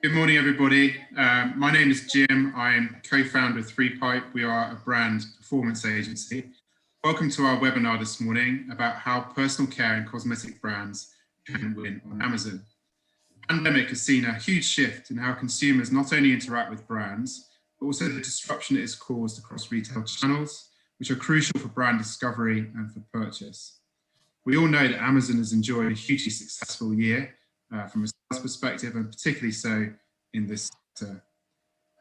Good morning, everybody. My name is Jim. I'm co-founder of 3Pipe. We are a brand performance agency. Welcome to our webinar this morning about how personal care and cosmetic brands can win on Amazon. The pandemic has seen a huge shift in how consumers not only interact with brands, but also the disruption it has caused across retail channels, which are crucial for brand discovery and for purchase. We all know that Amazon has enjoyed a hugely successful year from a sales perspective, and particularly so in this sector.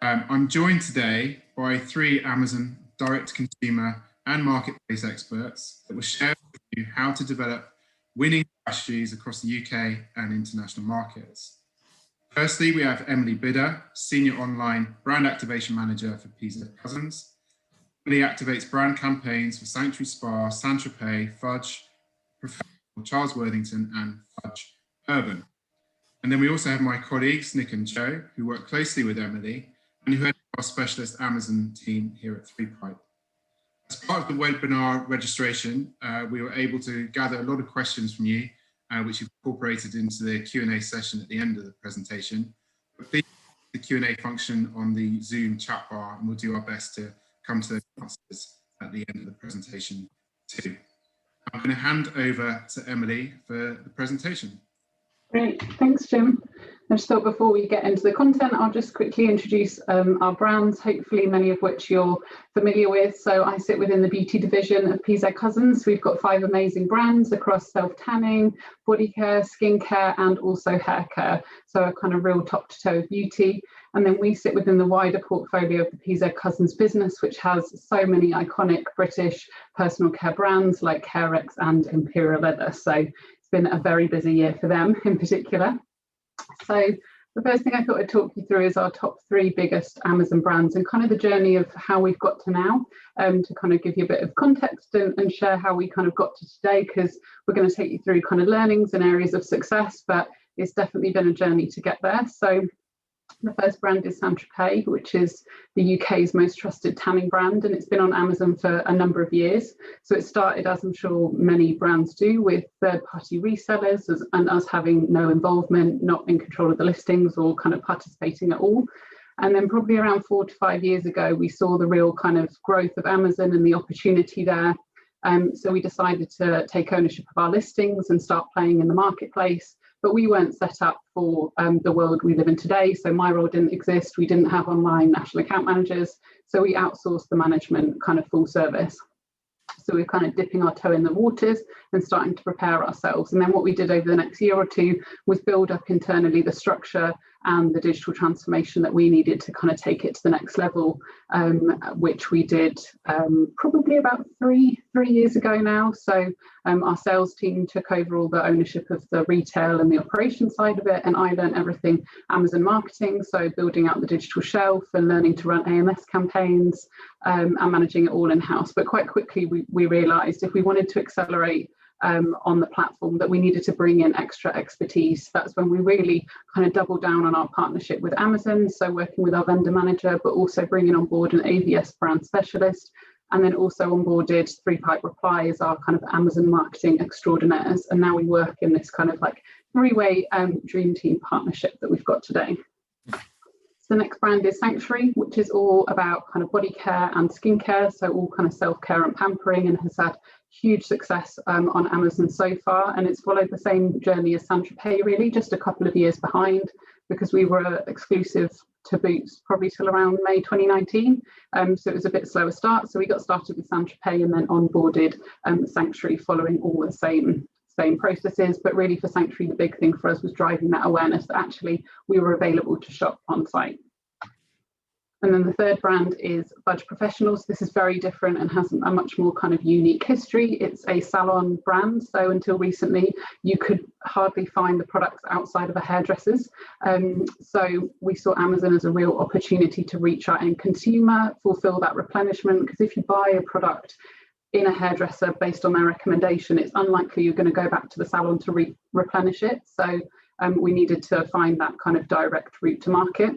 I'm joined today by 3 Amazon direct-to-consumer and marketplace experts that will share with you how to develop winning strategies across the UK and international markets. Firstly, we have Emily Bidder, Senior Online Brand Activation Manager for PZ Cussons. Emily activates brand campaigns for Sanctuary Spa, Saint-Tropez, Fudge Professional, Charles Worthington, and Fudge Urban. And then we also have my colleagues, Nick and Joe, who work closely with Emily and who head our specialist Amazon team here at 3Pipe. As part of the webinar registration, we were able to gather a lot of questions from you, which we've incorporated into the Q&A session at the end of the presentation. But please use the Q&A function on the Zoom chat bar, and we'll do our best to come to those answers at the end of the presentation too. I'm going to hand over to Emily for the presentation. Great, thanks Jim. I just thought before we get into the content, I'll just quickly introduce our brands, hopefully many of which you're familiar with. So I sit within the beauty division of PZ Cussons. We've got 5 amazing brands across self-tanning, body care, skincare, and also hair care. So a kind of real top to toe of beauty. And then we sit within the wider portfolio of the PZ Cussons business, which has so many iconic British personal care brands like Carex and Imperial Leather. So it's been a very busy year for them in particular. So the first thing I thought I'd talk you through is our top 3 biggest Amazon brands and kind of the journey of how we've got to now, to kind of give you a bit of context and share how we kind of got to today, because we're going to take you through kind of learnings and areas of success, but it's definitely been a journey to get there. So the first brand is Saint-Tropez, which is the UK's most trusted tanning brand, and it's been on Amazon for a number of years. So it started, as I'm sure many brands do, with third-party resellers and us having no involvement, not in control of the listings or kind of participating at all. And then probably around 4 to 5 years ago, we saw the real kind of growth of Amazon and the opportunity there. So we decided to take ownership of our listings and start playing in the marketplace. But we weren't set up for the world we live in today. So my role didn't exist. We didn't have online national account managers. So we outsourced the management kind of full service. So we're kind of dipping our toe in the waters and starting to prepare ourselves. And then what we did over the next year or 2 was build up internally the structure and the digital transformation that we needed to kind of take it to the next level, which we did probably about three years ago now. So our sales team took over all the ownership of the retail and the operation side of it, and I learned everything Amazon marketing, so building out the digital shelf and learning to run AMS campaigns and managing it all in-house. But quite quickly we realised if we wanted to accelerate on the platform that we needed to bring in extra expertise. That's when we really kind of doubled down on our partnership with Amazon, so working with our vendor manager, but also bringing on board an AVS brand specialist, and then also onboarded 3Pipe Reply as our kind of Amazon marketing extraordinaires. And now we work in this kind of like 3-way dream team partnership that we've got today. The next brand is Sanctuary, which is all about kind of body care and skincare, so all kind of self-care and pampering, and has had huge success on Amazon so far. And it's followed the same journey as Saint-Tropez, really, just a couple of years behind, because we were exclusive to Boots probably till around May 2019. So it was a bit slower start. So we got started with Saint-Tropez and then onboarded Sanctuary following all the same processes. But really for Sanctuary, the big thing for us was driving that awareness that actually we were available to shop on site. And then the third brand is Fudge Professionals. This is very different and has a much more kind of unique history. It's a salon brand, so until recently you could hardly find the products outside of a hairdresser's. So we saw Amazon as a real opportunity to reach our end consumer, fulfill that replenishment, because if you buy a product in a hairdresser based on their recommendation, it's unlikely you're going to go back to the salon to replenish it. So we needed to find that kind of direct route to market.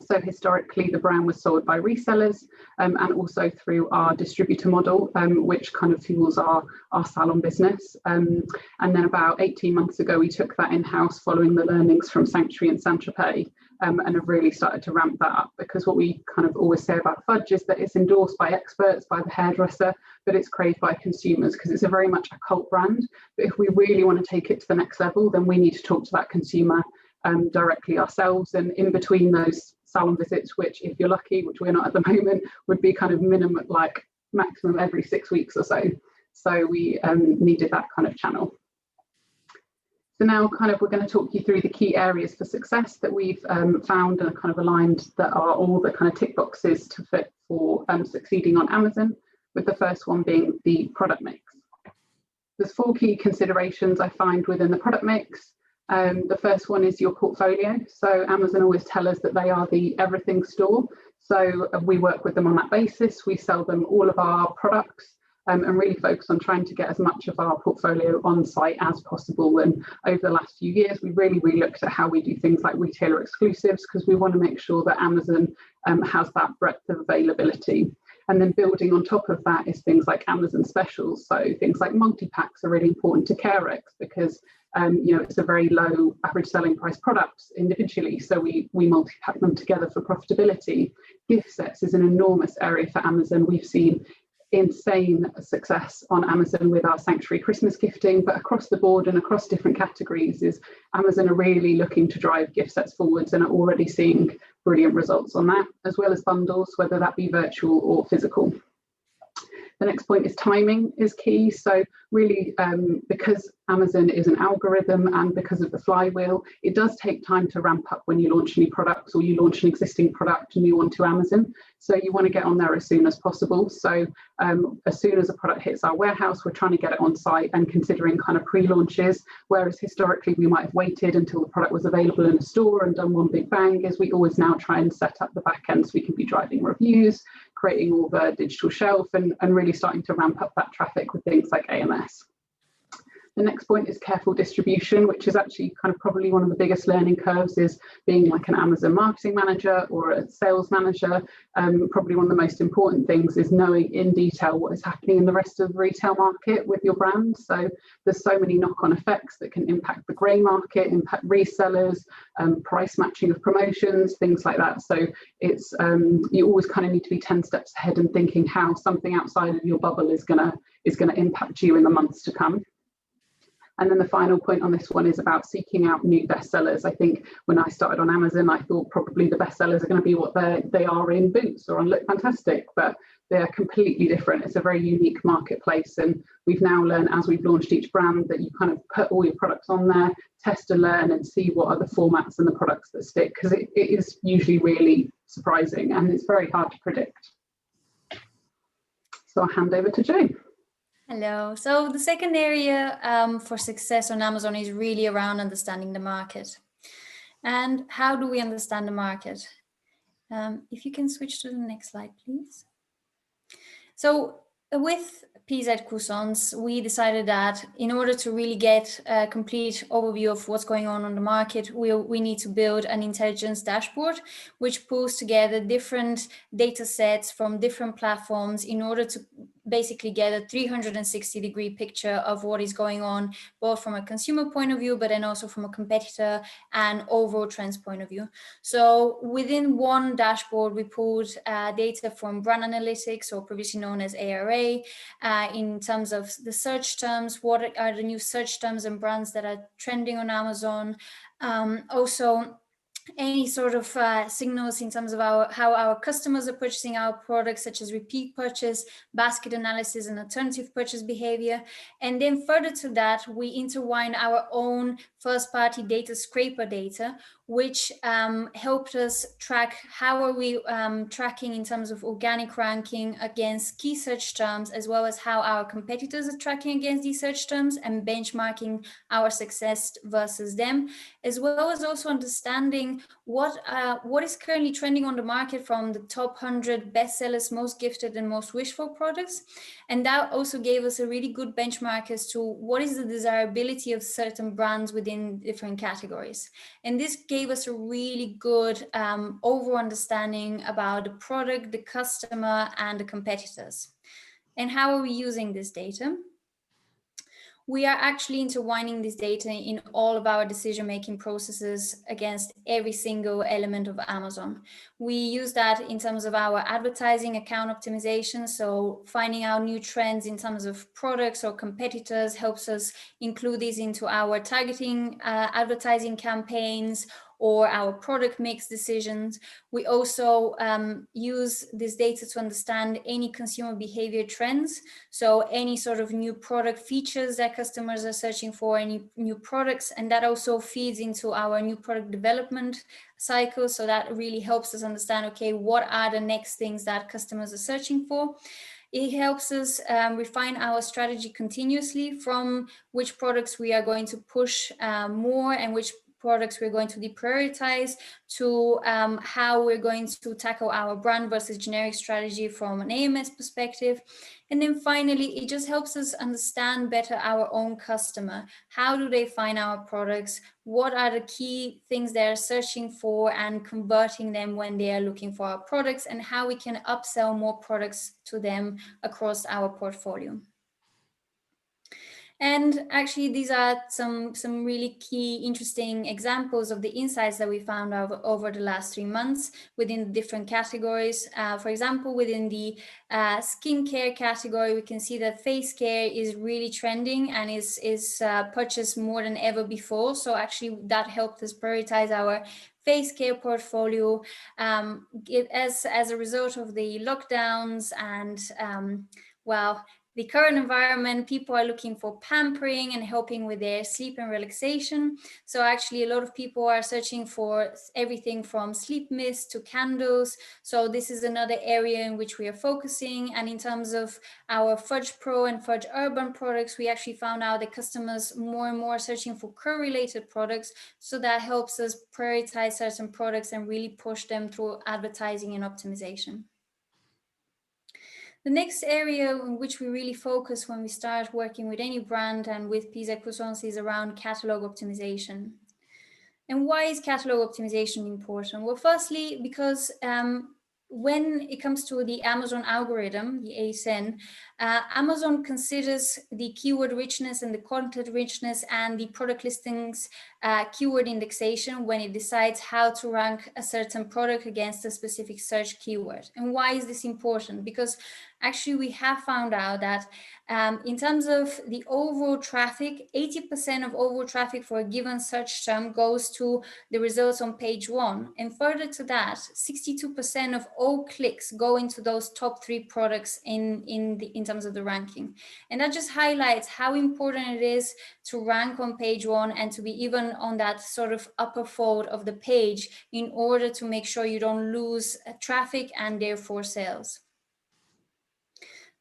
So historically, the brand was sold by resellers and also through our distributor model, which kind of fuels our salon business. And then about 18 months ago, we took that in-house following the learnings from Sanctuary and Saint-Tropez, and have really started to ramp that up, because what we kind of always say about Fudge is that it's endorsed by experts, by the hairdresser, but it's craved by consumers because it's a very much a cult brand. But if we really want to take it to the next level, then we need to talk to that consumer directly ourselves. And in between those salon visits, which if you're lucky, which we're not at the moment, would be kind of minimum, like maximum every 6 weeks or so. So we needed that kind of channel. So now kind of we're going to talk you through the key areas for success that we've found and kind of aligned that are all the kind of tick boxes to fit for succeeding on Amazon, with the first one being the product mix. There's 4 key considerations I find within the product mix. The first one is your portfolio. So Amazon always tell us that they are the everything store. So we work with them on that basis. We sell them all of our products and really focus on trying to get as much of our portfolio on site as possible. And over the last few years, we really looked at how we do things like retailer exclusives, because we want to make sure that Amazon has that breadth of availability. And then building on top of that is things like Amazon specials. So things like multi-packs are really important to Carex, because it's a very low average selling price products individually. So we multi-pack them together for profitability. Gift sets is an enormous area for Amazon. We've seen insane success on Amazon with our Sanctuary Christmas gifting, but across the board and across different categories is Amazon are really looking to drive gift sets forwards and are already seeing brilliant results on that, as well as bundles, whether that be virtual or physical. The next point is timing is key. So really, because Amazon is an algorithm and because of the flywheel, it does take time to ramp up when you launch new products or you launch an existing product new onto Amazon. So you want to get on there as soon as possible. So as soon as a product hits our warehouse, we're trying to get it on site and considering kind of pre-launches, whereas historically we might have waited until the product was available in a store and done one big bang, as we always now try and set up the back end so we can be driving reviews, creating all the digital shelf and really starting to ramp up that traffic with things like AMS. The next point is careful distribution, which is actually kind of probably one of the biggest learning curves, is being like an Amazon marketing manager or a sales manager. Probably one of the most important things is knowing in detail what is happening in the rest of the retail market with your brand. So there's so many knock-on effects that can impact the grey market, impact resellers, price matching of promotions, things like that. So it's you always kind of need to be 10 steps ahead and thinking how something outside of your bubble is gonna impact you in the months to come. And then the final point on this one is about seeking out new bestsellers. I think when I started on Amazon, I thought probably the bestsellers are going to be what they are in Boots or on Look Fantastic, but they're completely different. It's a very unique marketplace. And we've now learned, as we've launched each brand, that you kind of put all your products on there, test and learn and see what are the formats and the products that stick, because it is usually really surprising and it's very hard to predict. So I'll hand over to Jo. Hello. So the second area for success on Amazon is really around understanding the market. And how do we understand the market? If you can switch to the next slide, please. So with PZ Cussons, we decided that in order to really get a complete overview of what's going on the market, we need to build an intelligence dashboard, which pulls together different data sets from different platforms in order to basically get a 360-degree picture of what is going on, both from a consumer point of view, but then also from a competitor and overall trends point of view. So within one dashboard, we pulled data from brand analytics, or previously known as ARA, in terms of the search terms, what are the new search terms and brands that are trending on Amazon. Also, any sort of signals in terms of how our customers are purchasing our products, such as repeat purchase, basket analysis, and alternative purchase behavior. And then further to that, we intertwine our own first-party data scraper data, which helped us track how are we tracking in terms of organic ranking against key search terms, as well as how our competitors are tracking against these search terms and benchmarking our success versus them, as well as also understanding what is currently trending on the market from the top 100 bestsellers, most gifted and most wished for products. And that also gave us a really good benchmark as to what is the desirability of certain brands within different categories. And this gave gave us a really good overall understanding about the product, the customer, and the competitors. And how are we using this data? We are actually intertwining this data in all of our decision-making processes against every single element of Amazon. We use that in terms of our advertising account optimization. So finding out new trends in terms of products or competitors helps us include these into our targeting advertising campaigns or our product mix decisions. We also use this data to understand any consumer behavior trends. So any sort of new product features that customers are searching for, any new products, and that also feeds into our new product development cycle. So that really helps us understand, okay, what are the next things that customers are searching for? It helps us refine our strategy continuously, from which products we are going to push more and which products we're going to deprioritize, to how we're going to tackle our brand versus generic strategy from an AMS perspective. And then finally, it just helps us understand better our own customer. How do they find our products? What are the key things they're searching for and converting them when they are looking for our products, and how we can upsell more products to them across our portfolio. And actually, these are some really key, interesting examples of the insights that we found over the last 3 months within different categories. For example, within the skincare category, we can see that face care is really trending and is purchased more than ever before. So actually, that helped us prioritize our face care portfolio as a result of the lockdowns and well, the current environment. People are looking for pampering and helping with their sleep and relaxation. So actually, a lot of people are searching for everything from sleep mist to candles. So this is another area in which we are focusing. And in terms of our Fudge Pro and Fudge Urban products, we actually found out that customers more and more are searching for curl-related products. So that helps us prioritize certain products and really push them through advertising and optimization. The next area in which we really focus when we start working with any brand and with PZ Cussons is around catalog optimization. And why is catalog optimization important? Well, firstly, because when it comes to the Amazon algorithm, the ASIN, Amazon considers the keyword richness and the content richness and the product listings keyword indexation when it decides how to rank a certain product against a specific search keyword. And why is this important? Because actually we have found out that in terms of the overall traffic, 80% of overall traffic for a given search term goes to the results on page 1. And further to that, 62% of all clicks go into those top 3 products in terms of the ranking. And that just highlights how important it is to rank on page 1 and to be even on that sort of upper fold of the page in order to make sure you don't lose traffic and therefore sales.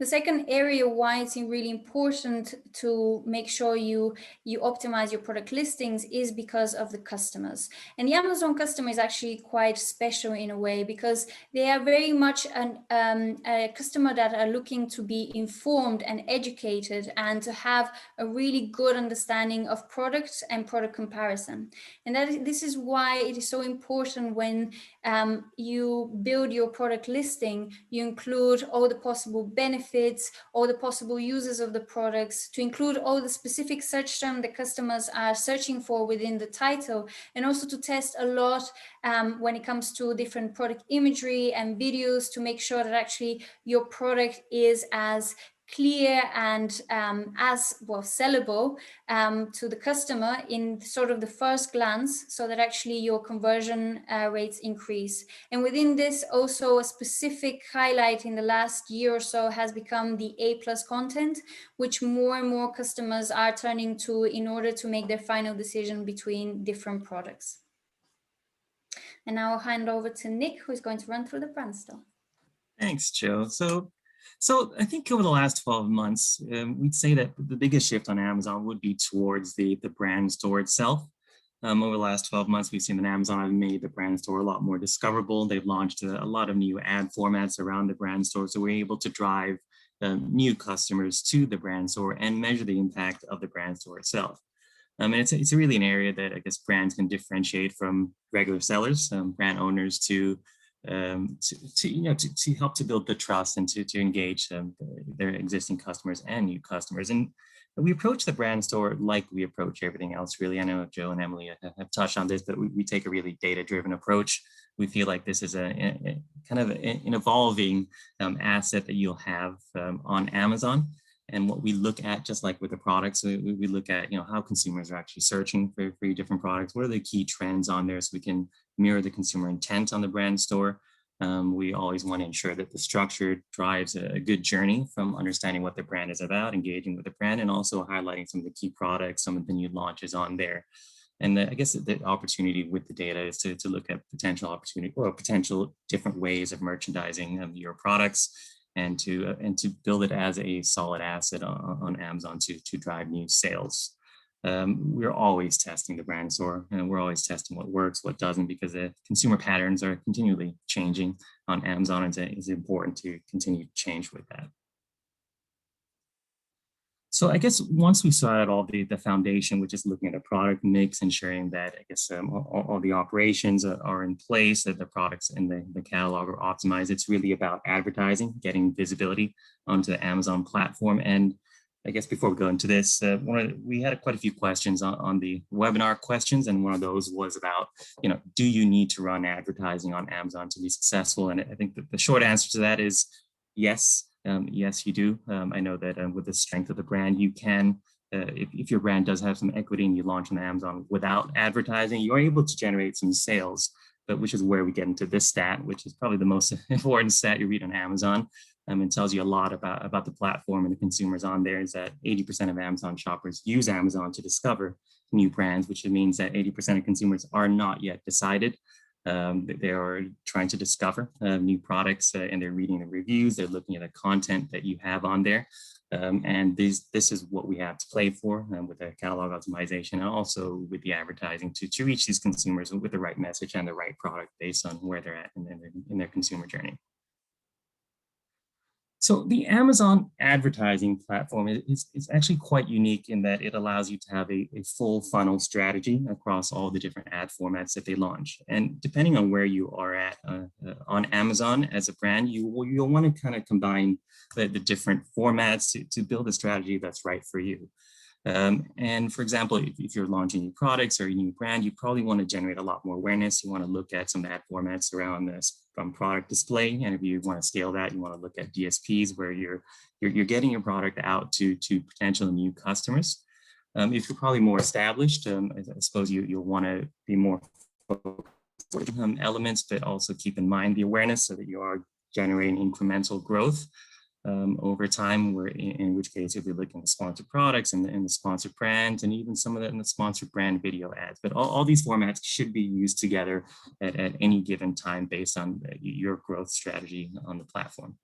The second area why it's really important to make sure you optimize your product listings is because of the customers. And the Amazon customer is actually quite special in a way, because they are very much a customer that are looking to be informed and educated and to have a really good understanding of products and product comparison. And this is why it is so important when you build your product listing, you include all the possible benefits, all the possible uses of the products, to include all the specific search terms that customers are searching for within the title, and also to test a lot when it comes to different product imagery and videos to make sure that actually your product is as clear and as well sellable to the customer in sort of the first glance, so that actually your conversion rates increase. And within this, also a specific highlight in the last year or so has become the A+ content, which more and more customers are turning to in order to make their final decision between different products. And now I'll hand over to Nick, who's going to run through the brand stuff. Thanks, Joe. So I think over the last 12 months, we'd say that the biggest shift on Amazon would be towards the brand store itself. Over the last 12 months, we've seen that Amazon have made the brand store a lot more discoverable. They've launched a lot of new ad formats around the brand store, so we're able to drive new customers to the brand store and measure the impact of the brand store itself. And it's really an area that I guess brands can differentiate from regular sellers, brand owners to help to build the trust and to engage their existing customers and new customers. And we approach the brand store like we approach everything else, really. I know Joe and Emily have touched on this, but we take a really data-driven approach. We feel like this is a kind of an evolving asset that you'll have on Amazon. And what we look at, just like with the products, we look at how consumers are actually searching for your different products. What are the key trends on there, so we can mirror the consumer intent on the brand store. We always want to ensure that the structure drives a good journey from understanding what the brand is about, engaging with the brand, and also highlighting some of the key products, some of the new launches on there. And I guess the opportunity with the data is to look at potential opportunity or potential different ways of merchandising your products, and to build it as a solid asset on Amazon to drive new sales. We're always testing the brand store, and we're always testing what works, what doesn't, because the consumer patterns are continually changing on Amazon, and it's important to continue to change with that. So I guess once we started all the foundation, which is looking at the product mix, ensuring that I guess all the operations are in place, that the products in the catalog are optimized, it's really about advertising, getting visibility onto the Amazon platform. And I guess before we go into this, we had quite a few questions on the webinar questions, and one of those was about, do you need to run advertising on Amazon to be successful? And I think the short answer to that is yes. Yes, you do. I know that with the strength of the brand, you can, if your brand does have some equity and you launch on Amazon without advertising, you're able to generate some sales, but which is where we get into this stat, which is probably the most important stat you read on Amazon. It tells you a lot about the platform and the consumers on there, is that 80% of Amazon shoppers use Amazon to discover new brands, which means that 80% of consumers are not yet decided. They are trying to discover new products, and they're reading the reviews, they're looking at the content that you have on there. And this is what we have to play for with the catalog optimization, and also with the advertising to reach these consumers with the right message and the right product based on where they're at in their consumer journey. So the Amazon advertising platform is actually quite unique in that it allows you to have a full funnel strategy across all the different ad formats that they launch. And depending on where you are at on Amazon as a brand, you'll want to kind of combine the different formats to build a strategy that's right for you. And for example, if you're launching new products or a new brand, you probably want to generate a lot more awareness. You want to look at some ad formats around this from product display. And if you want to scale that, you want to look at DSPs where you're getting your product out to potential new customers. If you're probably more established, I suppose you'll want to be more focused on elements, but also keep in mind the awareness so that you are generating incremental growth over time, where in which case you'll be looking at sponsored products and the sponsored brands, and even some of the sponsored brand video ads. But all these formats should be used together at any given time based on your growth strategy on the platform.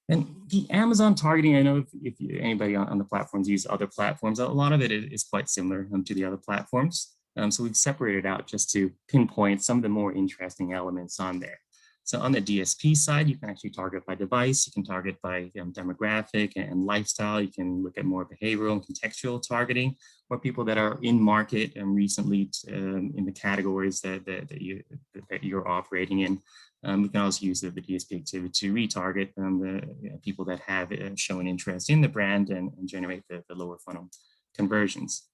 And the Amazon targeting, I know if anybody on the platforms use other platforms, a lot of it is quite similar to the other platforms. So we've separated out just to pinpoint some of the more interesting elements on there. So on the DSP side, you can actually target by device, you can target by demographic and lifestyle, you can look at more behavioral and contextual targeting, or people that are in market and recently in the categories that you're operating in. We can also use the DSP activity to retarget the people that have shown interest in the brand and generate the lower funnel conversions.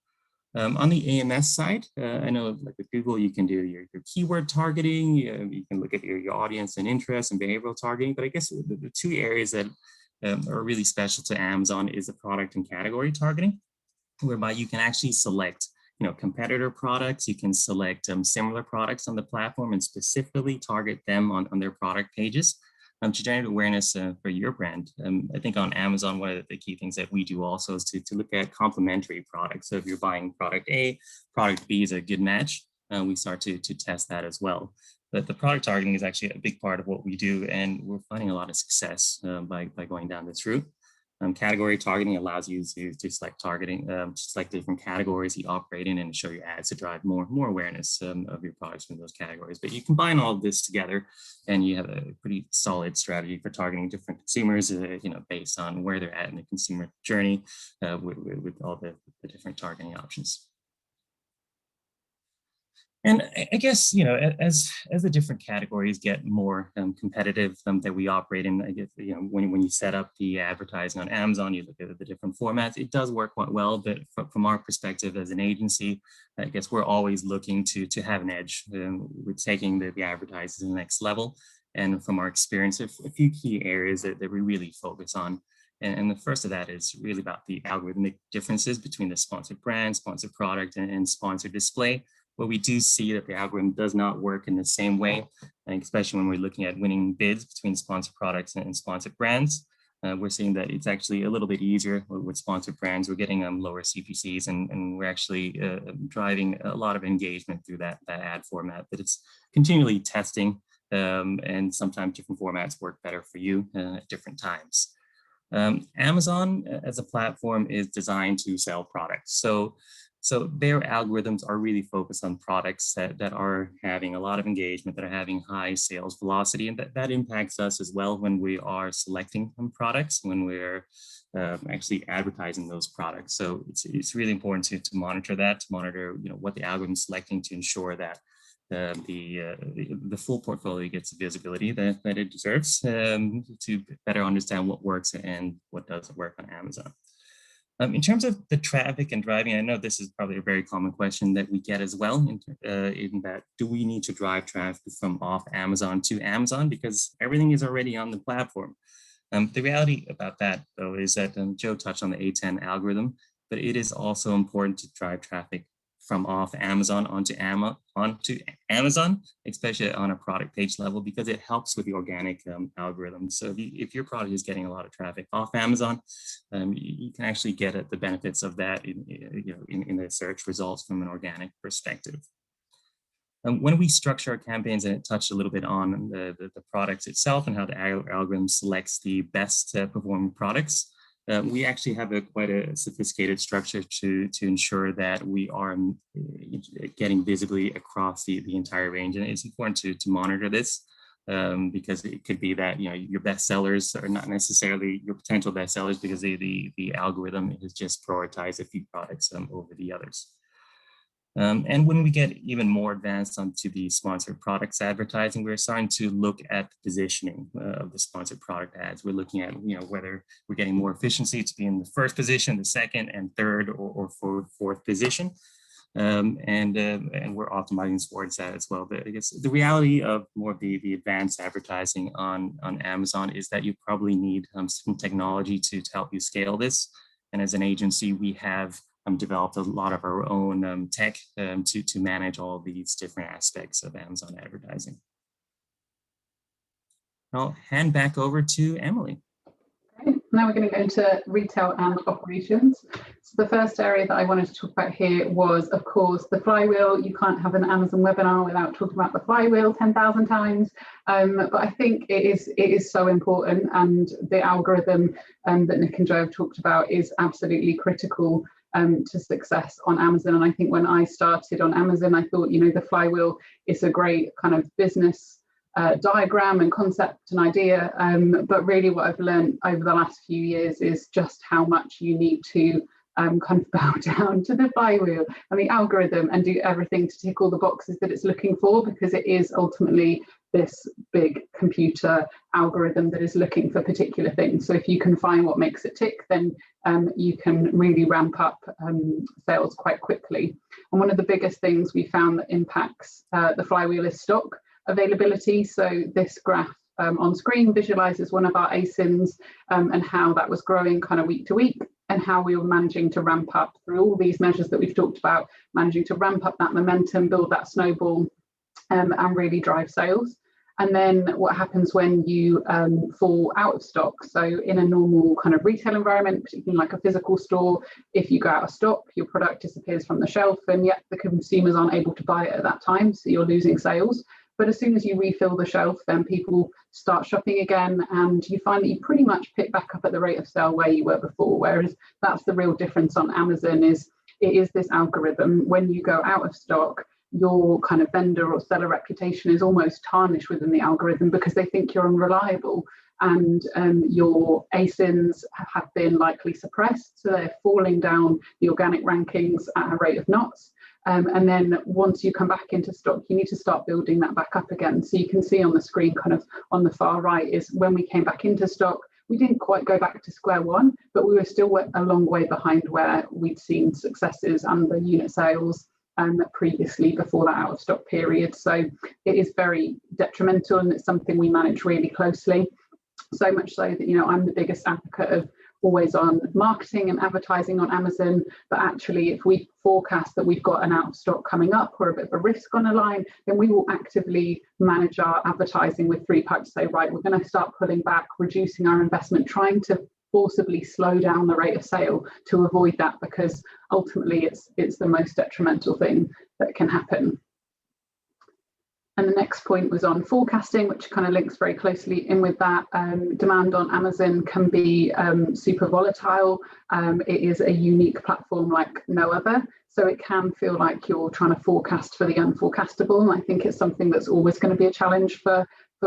On the AMS side, I know like with Google, you can do your keyword targeting, you can look at your audience and interest and behavioral targeting, but I guess the two areas that are really special to Amazon is the product and category targeting, whereby you can actually select competitor products, you can select similar products on the platform and specifically target them on their product pages to generate awareness for your brand. I think on Amazon, one of the key things that we do also is to look at complementary products. So if you're buying product A, product B is a good match, we start to test that as well. But the product targeting is actually a big part of what we do, and we're finding a lot of success by going down this route. Category targeting allows you to select targeting, select different categories you operate in and show your ads to drive more awareness of your products in those categories. But you combine all of this together and you have a pretty solid strategy for targeting different consumers, based on where they're at in the consumer journey with all the different targeting options. And I guess, as the different categories get more competitive that we operate in, I guess, when you set up the advertising on Amazon, you look at the different formats, it does work quite well. But from our perspective as an agency, I guess we're always looking to have an edge. We're taking the advertising to the next level. And from our experience, a few key areas that we really focus on. And the first of that is really about the algorithmic differences between the sponsored brand, sponsored product, and sponsored display. Where we do see that the algorithm does not work in the same way, and especially when we're looking at winning bids between sponsored products and sponsored brands. We're seeing that it's actually a little bit easier with sponsored brands. We're getting lower CPCs, and we're actually driving a lot of engagement through that ad format. But it's continually testing, and sometimes different formats work better for you at different times. Amazon as a platform is designed to sell products. So their algorithms are really focused on products that are having a lot of engagement, that are having high sales velocity, and that impacts us as well when we are selecting products, when we're actually advertising those products. So it's really important to monitor that, to monitor what the algorithm is selecting to ensure that the full portfolio gets the visibility that it deserves, to better understand what works and what doesn't work on Amazon. In terms of the traffic and driving, I know this is probably a very common question that we get as well, in that do we need to drive traffic from off Amazon to Amazon because everything is already on the platform? The reality about that, though, is that Joe touched on the A10 algorithm, but it is also important to drive traffic from off Amazon onto Amazon, especially on a product page level, because it helps with the organic algorithm. So if your product is getting a lot of traffic off Amazon, you can actually get the benefits of that in the search results from an organic perspective. When we structure our campaigns, and it touched a little bit on the products itself and how the algorithm selects the best performing products, we actually have quite a sophisticated structure to ensure that we are getting visibility across the entire range. And it's important to monitor this because it could be that your best sellers are not necessarily your potential best sellers because the algorithm has just prioritized a few products over the others. And when we get even more advanced onto the sponsored products advertising, we're starting to look at the positioning of the sponsored product ads. We're looking at whether we're getting more efficiency to be in the first position, the second and third or fourth position, and we're optimizing towards that as well. But I guess the reality of more of the advanced advertising on Amazon is that you probably need some technology to help you scale this. And as an agency, we have developed a lot of our own tech to manage all these different aspects of Amazon advertising. I'll hand back over to Emily. Okay. Now we're going to go into retail and operations. So the first area that I wanted to talk about here was, of course, the flywheel. You can't have an Amazon webinar without talking about the flywheel 10,000 times. But I think it is so important, and the algorithm that Nick and Joe have talked about is absolutely critical to success on Amazon. And I think when I started on Amazon, I thought, the flywheel is a great kind of business diagram and concept and idea. But really what I've learned over the last few years is just how much you need to kind of bow down to the flywheel and the algorithm and do everything to tick all the boxes that it's looking for, because it is ultimately this big computer algorithm that is looking for particular things. So if you can find what makes it tick, then you can really ramp up sales quite quickly. And one of the biggest things we found that impacts the flywheel is stock availability. So this graph on screen visualizes one of our ASINs and how that was growing kind of week to week, and how we were managing to ramp up through all these measures that we've talked about, managing to ramp up that momentum, build that snowball, and really drive sales. And then what happens when you fall out of stock? So in a normal kind of retail environment, particularly like a physical store, if you go out of stock, your product disappears from the shelf, and yet the consumers aren't able to buy it at that time, so you're losing sales. But as soon as you refill the shelf, then people start shopping again, and you find that you pretty much pick back up at the rate of sale where you were before. Whereas that's the real difference on Amazon, is it is this algorithm. When you go out of stock, your kind of vendor or seller reputation is almost tarnished within the algorithm because they think you're unreliable, and your ASINs have been likely suppressed, so they're falling down the organic rankings at a rate of knots. And then once you come back into stock, you need to start building that back up again. So you can see on the screen kind of on the far right is when we came back into stock, we didn't quite go back to square one, but we were still a long way behind where we'd seen successes and the unit sales previously before that out of stock period. So it is very detrimental, and it's something we manage really closely. So much so that, you know, I'm the biggest advocate of always on marketing and advertising on Amazon, but actually if we forecast that we've got an out of stock coming up or a bit of a risk on a line, then we will actively manage our advertising with 3Pipe to say, right, we're going to start pulling back, reducing our investment, trying to forcibly slow down the rate of sale to avoid that, because ultimately it's the most detrimental thing that can happen. And the next point was on forecasting, which kind of links very closely in with that. Demand on Amazon can be super volatile. It is a unique platform like no other. So it can feel like you're trying to forecast for the unforecastable. And I think it's something that's always going to be a challenge for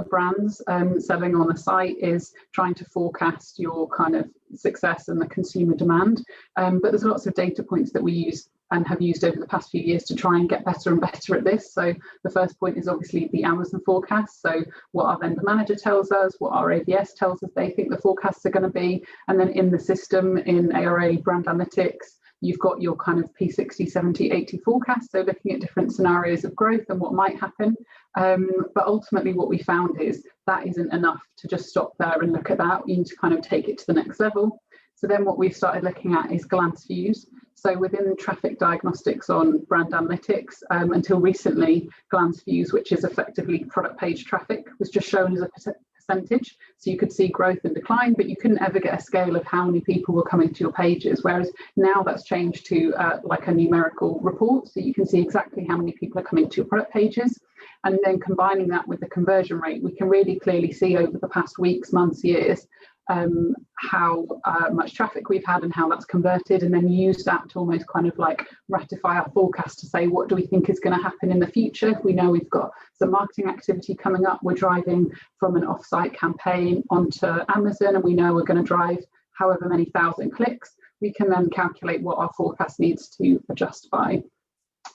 brands selling on the site, is trying to forecast your kind of success and the consumer demand. But there's lots of data points that we use and have used over the past few years to try and get better and better at this. So the first point is obviously the Amazon forecast. So what our vendor manager tells us, what our AVS tells us they think the forecasts are going to be. And then in the system, in ARA Brand Analytics, you've got your kind of P60, 70, 80 forecast. So looking at different scenarios of growth and what might happen. But ultimately what we found is that isn't enough to just stop there and look at that. You need to kind of take it to the next level. So then what we've started looking at is glance views. So within traffic diagnostics on Brand Analytics, until recently, glance views, which is effectively product page traffic, was just shown as a percentage. So you could see growth and decline, but you couldn't ever get a scale of how many people were coming to your pages. Whereas now that's changed to like a numerical report. So you can see exactly how many people are coming to your product pages. And then combining that with the conversion rate, we can really clearly see over the past weeks, months, years, how much traffic we've had and how that's converted, and then use that to almost kind of like ratify our forecast to say, what do we think is going to happen in the future? If we know we've got some marketing activity coming up, we're driving from an off-site campaign onto Amazon, and we know we're going to drive however many thousand clicks, we can then calculate what our forecast needs to adjust by,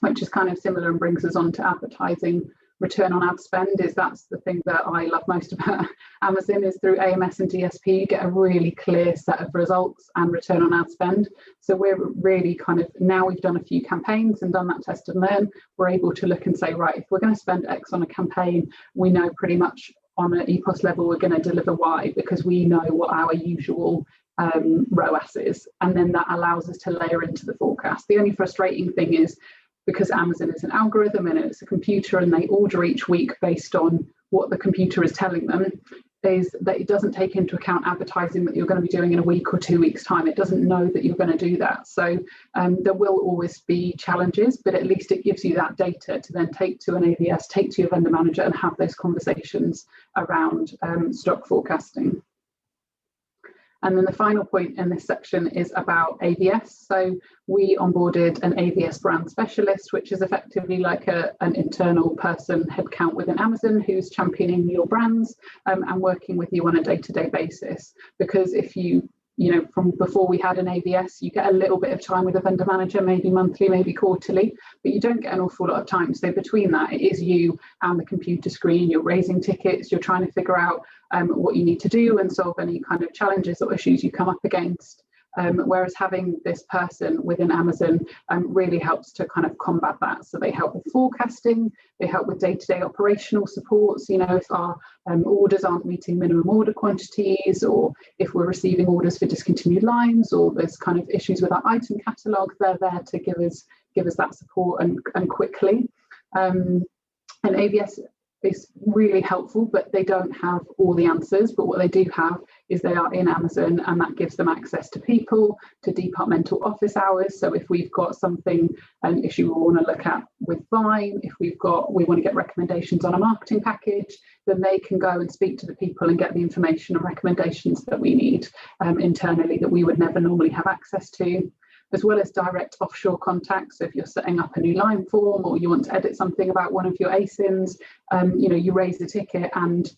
which is kind of similar and brings us on to advertising. Return on ad spend is that's the thing that I love most about Amazon, is through AMS and DSP you get a really clear set of results and return on ad spend. So we're really kind of, now we've done a few campaigns and done that test and learn, we're able to look and say, right, if we're going to spend X on a campaign, we know pretty much on an EPOS level we're going to deliver Y, because we know what our usual ROAS is, and then that allows us to layer into the forecast. The only frustrating thing is, because Amazon is an algorithm and it's a computer and they order each week based on what the computer is telling them, is that it doesn't take into account advertising that you're going to be doing in a week or 2 weeks' time. It doesn't know that you're going to do that. So there will always be challenges, but at least it gives you that data to then take to an AVS, take to your vendor manager and have those conversations around stock forecasting. And then the final point in this section is about AVS. So we onboarded an AVS brand specialist, which is effectively like an internal person headcount within Amazon who's championing your brands and working with you on a day-to-day basis. Because if you know, from before we had an AVS, you get a little bit of time with a vendor manager, maybe monthly, maybe quarterly, but you don't get an awful lot of time. So between that, it is you and the computer screen, you're raising tickets, you're trying to figure out what you need to do and solve any kind of challenges or issues you come up against. Whereas having this person within Amazon really helps to kind of combat that. So they help with forecasting, they help with day-to-day operational supports, you know, if our orders aren't meeting minimum order quantities, or if we're receiving orders for discontinued lines, or there's kind of issues with our item catalogue, they're there to give us that support and quickly. And AVS is really helpful, but they don't have all the answers. But what they do have is they are in Amazon, and that gives them access to people, to departmental office hours. So if we've got something, an issue we want to look at with Vine, if we want to get recommendations on a marketing package, then they can go and speak to the people and get the information and recommendations that we need internally that we would never normally have access to, as well as direct offshore contacts. So if you're setting up a new line form, or you want to edit something about one of your ASINs, you raise a ticket, and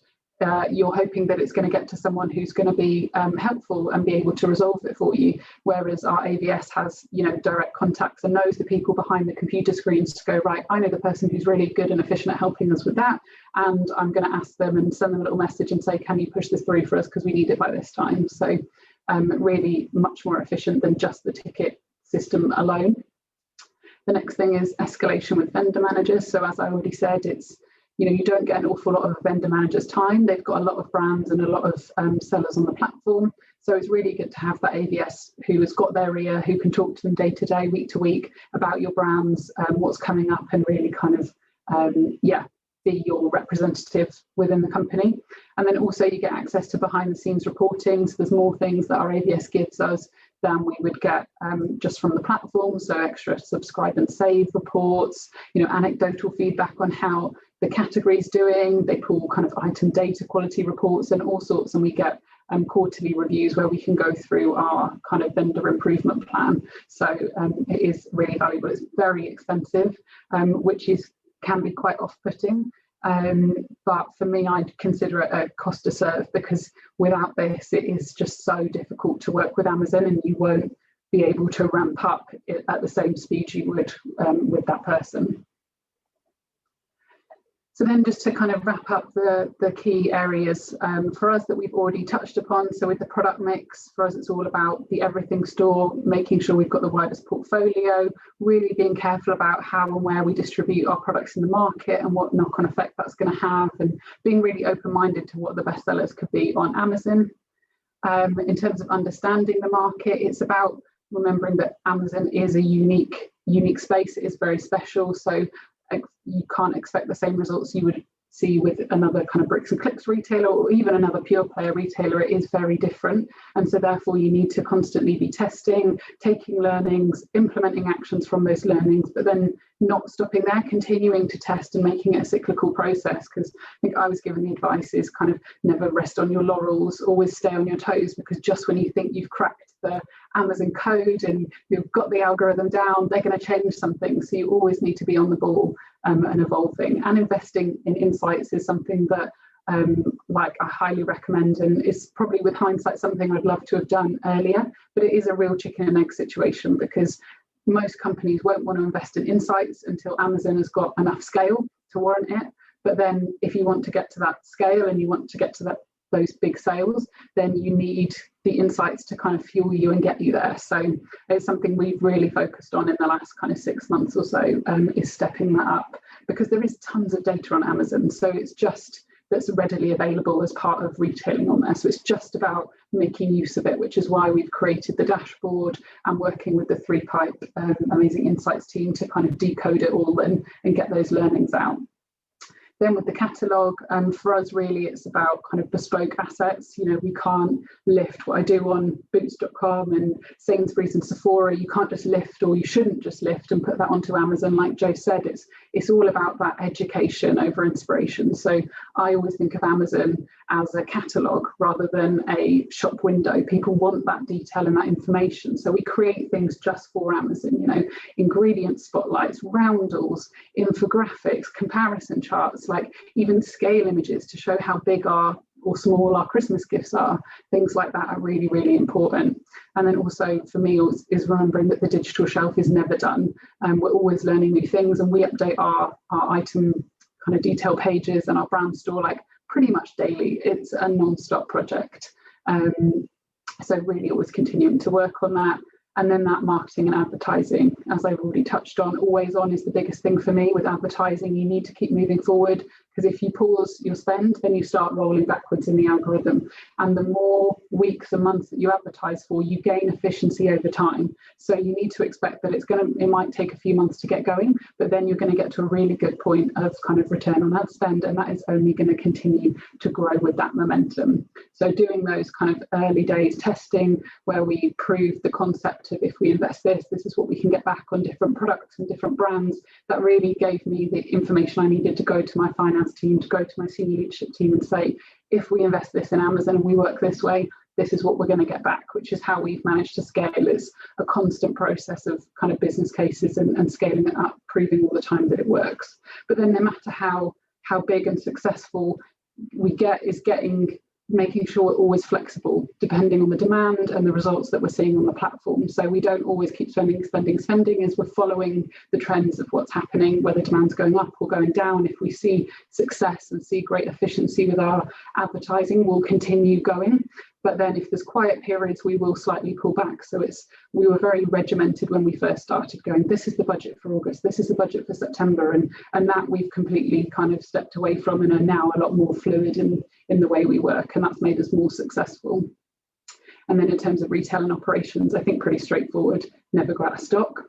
you're hoping that it's going to get to someone who's going to be helpful and be able to resolve it for you. Whereas our AVS has, direct contacts and knows the people behind the computer screens to go, right, I know the person who's really good and efficient at helping us with that, and I'm going to ask them and send them a little message and say, can you push this through for us because we need it by this time. So really much more efficient than just the ticket system alone. The next thing is escalation with vendor managers. So as I already said, it's, you don't get an awful lot of vendor managers' time. They've got a lot of brands and a lot of sellers on the platform. So it's really good to have that AVS who has got their ear, who can talk to them day to day, week to week about your brands, what's coming up, and really kind of, be your representative within the company. And then also you get access to behind the scenes reporting. So there's more things that our AVS gives us than we would get just from the platform. So extra subscribe and save reports, anecdotal feedback on how the category is doing. They pull kind of item data quality reports and all sorts, and we get quarterly reviews where we can go through our kind of vendor improvement plan. So it is really valuable. It's very expensive, which can be quite off-putting. But for me, I'd consider it a cost to serve, because without this, it is just so difficult to work with Amazon, and you won't be able to ramp up at the same speed you would with that person. So then just to kind of wrap up the key areas for us that we've already touched upon. So with the product mix, for us, it's all about the everything store, making sure we've got the widest portfolio, really being careful about how and where we distribute our products in the market and what knock-on effect that's going to have, and being really open-minded to what the best sellers could be on Amazon. In terms of understanding the market, it's about remembering that Amazon is a unique space. It is very special. So you can't expect the same results you would see with another kind of bricks and clicks retailer, or even another pure player retailer. It is very different, and so therefore you need to constantly be testing, taking learnings, implementing actions from those learnings, but then not stopping there, continuing to test and making it a cyclical process. Because I think I was given the advice is kind of never rest on your laurels, always stay on your toes, because just when you think you've cracked the Amazon code and you've got the algorithm down, they're going to change something. So you always need to be on the ball and evolving. And investing in insights is something that I highly recommend, and it's probably, with hindsight, something I'd love to have done earlier, but it is a real chicken and egg situation, because most companies won't want to invest in insights until Amazon has got enough scale to warrant it. But then if you want to get to that scale and you want to get to those big sales, then you need the insights to kind of fuel you and get you there. So it's something we've really focused on in the last kind of 6 months or so, is stepping that up, because there is tons of data on Amazon. So it's just that's readily available as part of retailing on there. So it's just about making use of it, which is why we've created the dashboard and working with the 3Pipe amazing insights team to kind of decode it all and get those learnings out. Then with the catalogue, for us, really, it's about kind of bespoke assets. We can't lift what I do on Boots.com and Sainsbury's and Sephora. You can't just lift, or you shouldn't just lift and put that onto Amazon. Like Joe said, it's all about that education over inspiration. So I always think of Amazon as a catalogue rather than a shop window. People want that detail and that information. So we create things just for Amazon, ingredient spotlights, roundels, infographics, comparison charts, like even scale images to show how big or small our Christmas gifts are. Things like that are really, really important. And then also for me is remembering that the digital shelf is never done. We're always learning new things, and we update our item kind of detail pages and our brand store like pretty much daily. It's a non-stop project. So really always continuing to work on that. And then that marketing and advertising, as I've already touched on, always on is the biggest thing for me with advertising. You need to keep moving forward, because if you pause your spend, then you start rolling backwards in the algorithm. And the more weeks and months that you advertise for, you gain efficiency over time. So you need to expect that it might take a few months to get going, but then you're going to get to a really good point of kind of return on ad spend, and that is only going to continue to grow with that momentum. So doing those kind of early days testing where we prove the concept of, if we invest this is what we can get back on different products and different brands, that really gave me the information I needed to go to my finance team, to go to my senior leadership team and say, if we invest this in Amazon and we work this way, this is what we're going to get back, which is how we've managed to scale. It's a constant process of kind of business cases and scaling it up, proving all the time that it works. But then no matter how big and successful we get, is making sure we're always flexible, depending on the demand and the results that we're seeing on the platform. So we don't always keep spending as we're following the trends of what's happening, whether demand's going up or going down. If we see success and see great efficiency with our advertising, we'll continue going. But then if there's quiet periods, we will slightly pull back. So we were very regimented when we first started going, this is the budget for August, this is the budget for September, and that we've completely kind of stepped away from and are now a lot more fluid in the way we work, and that's made us more successful. And then in terms of retail and operations, I think pretty straightforward, never go out of stock.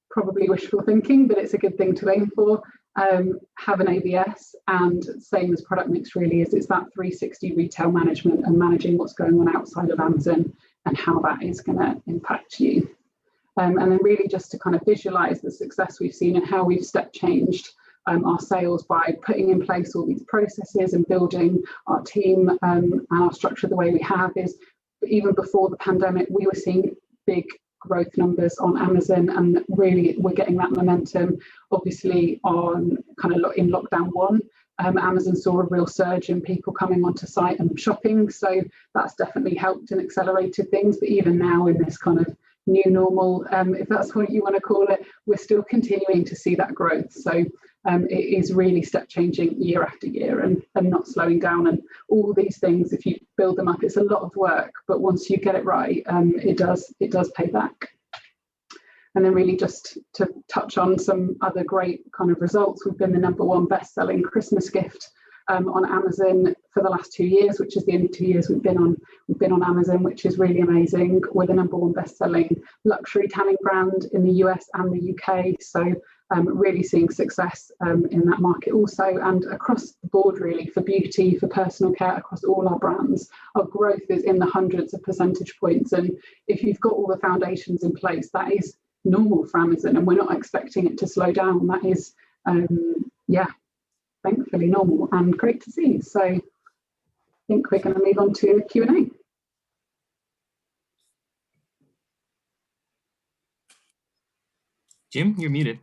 Probably wishful thinking, but it's a good thing to aim for. Have an ABS, and same as product mix really is, it's that 360 retail management and managing what's going on outside of Amazon and how that is going to impact you. And then really just to kind of visualize the success we've seen and how we've step changed our sales by putting in place all these processes and building our team and our structure the way we have, is even before the pandemic, we were seeing big growth numbers on Amazon, and really we're getting that momentum. Obviously on kind of in lockdown one, Amazon saw a real surge in people coming onto site and shopping, so that's definitely helped and accelerated things. But even now in this kind of new normal, if that's what you want to call it, we're still continuing to see that growth. So it is really step changing year after year and not slowing down. And all these things, if you build them up, it's a lot of work, but once you get it right, it does pay back. And then really just to touch on some other great kind of results, we've been the #1 best-selling Christmas gift on Amazon for the last 2 years, which is the only 2 years we've been on Amazon, which is really amazing. We're the #1 best-selling luxury tanning brand in the US and the UK, so really seeing success in that market also, and across the board really, for beauty, for personal care, across all our brands, our growth is in the hundreds of percentage points. And if you've got all the foundations in place, that is normal for Amazon, and we're not expecting it to slow down. That is thankfully normal and great to see. So I think we're going to move on to Q&A. Jim, you're muted.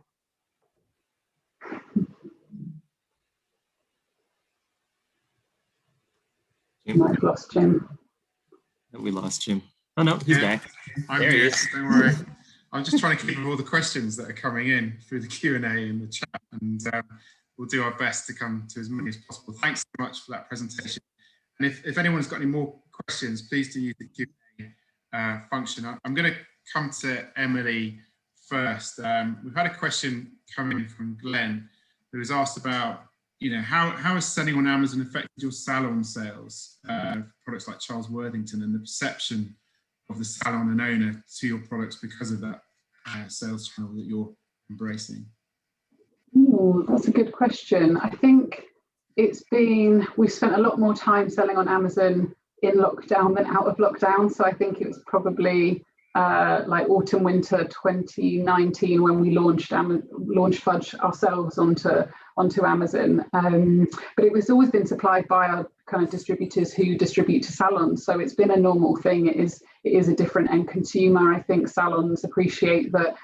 Might have lost Jim. We lost Jim. Oh no, he's back. I'm here, don't worry. I'm just trying to keep up with all the questions that are coming in through the Q&A in the chat, and we'll do our best to come to as many as possible. Thanks so much for that presentation. And if anyone's got any more questions, please do use the Q&A function. I'm going to come to Emily first. We've had a question coming from Glenn, who has asked about, how has selling on Amazon affected your salon sales, products like Charles Worthington, and the perception of the salon and owner to your products because of that sales channel that you're embracing? Oh, that's a good question. I think we've spent a lot more time selling on Amazon in lockdown than out of lockdown. So I think it was probably like autumn winter 2019 when we launched Fudge ourselves onto Amazon, but it was always been supplied by our kind of distributors who distribute to salons, so it's been a normal thing. It is a different end consumer. I think salons appreciate that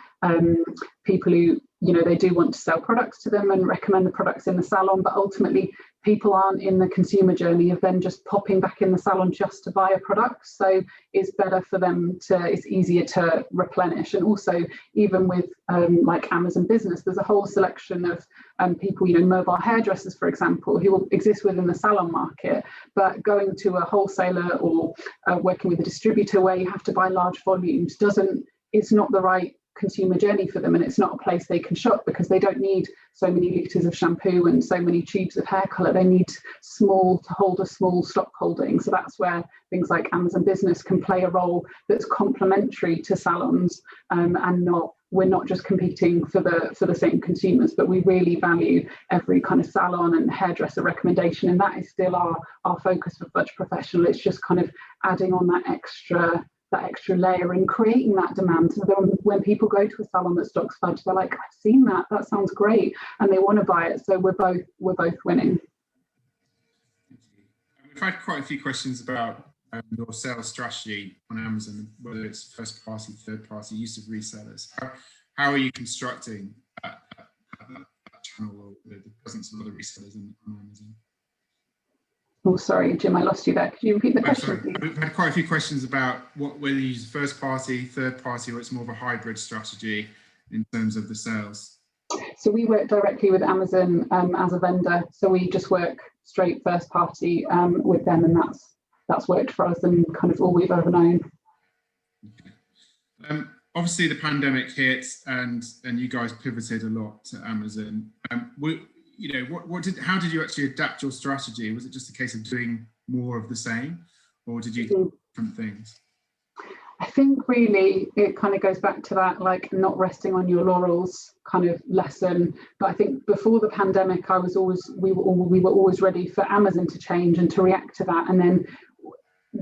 people who they do want to sell products to them and recommend the products in the salon, but ultimately people aren't in the consumer journey of then just popping back in the salon just to buy a product. So it's better for them it's easier to replenish. And also, even with like Amazon Business, there's a whole selection of people, mobile hairdressers, for example, who will exist within the salon market, but going to a wholesaler or working with a distributor where you have to buy large volumes it's not the right consumer journey for them, and it's not a place they can shop because they don't need so many litres of shampoo and so many tubes of hair colour. They need small to hold a small stock holding. So that's where things like Amazon Business can play a role that's complementary to salons, and we're not just competing for the same consumers, but we really value every kind of salon and hairdresser recommendation, and that is still our focus for Fudge Professional. It's just kind of adding on that extra layer and creating that demand. So when people go to a salon that stocks fudge, they're like, I've seen that sounds great, and they want to buy it. So we're both winning. We've had quite a few questions about your sales strategy on Amazon, whether it's first party, third party, use of resellers. How are you constructing that channel, or the presence of other resellers on Amazon? Oh, sorry, Jim, I lost you there. Could you repeat the question, please? We've had quite a few questions about whether you use first party, third party, or it's more of a hybrid strategy in terms of the sales. So we work directly with Amazon as a vendor. So we just work straight first party with them, and that's worked for us and kind of all we've ever known. Okay. Obviously, the pandemic hit, and you guys pivoted a lot to Amazon. How did you actually adapt your strategy? Was it just a case of doing more of the same, or did you do different things? I think really it kind of goes back to that, like, not resting on your laurels kind of lesson. But I think before the pandemic, we were always ready for Amazon to change and to react to that. And then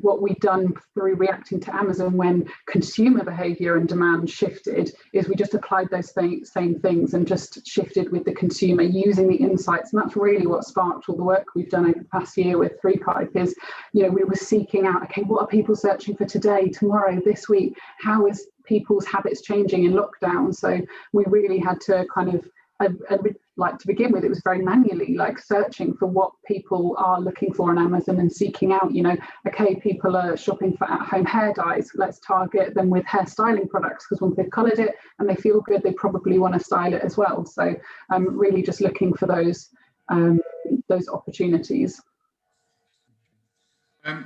what we've done through reacting to Amazon when consumer behavior and demand shifted is we just applied those same things and just shifted with the consumer using the insights. And that's really what sparked all the work we've done over the past year with 3Pipe is, we were seeking out, okay, what are people searching for today, tomorrow, this week? How is people's habits changing in lockdown? So we really had to kind of, like, to begin with, it was very manually, like, searching for what people are looking for on Amazon and seeking out, okay, people are shopping for at-home hair dyes, let's target them with hair styling products, because once they've coloured it and they feel good, they probably want to style it as well. So really just looking for those opportunities.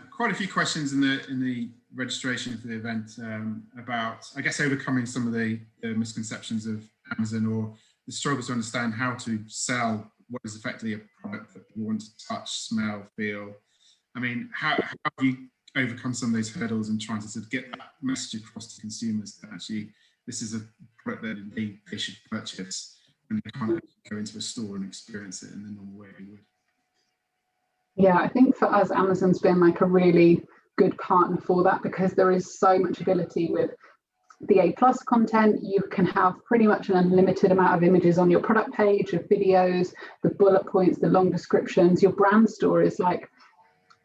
Quite a few questions in the registration for the event about, I guess, overcoming some of the misconceptions of Amazon, or the struggle to understand how to sell what is effectively a product that you want to touch, smell, feel. I mean, how have you overcome some of those hurdles and trying to sort of get that message across to consumers that actually this is a product that they should purchase, and they can't go into a store and experience it in the normal way they would? Yeah, I think for us, Amazon's been like a really good partner for that, because there is so much ability with the A+ content. You can have pretty much an unlimited amount of images on your product page, of videos, the bullet points, the long descriptions. Your brand store is like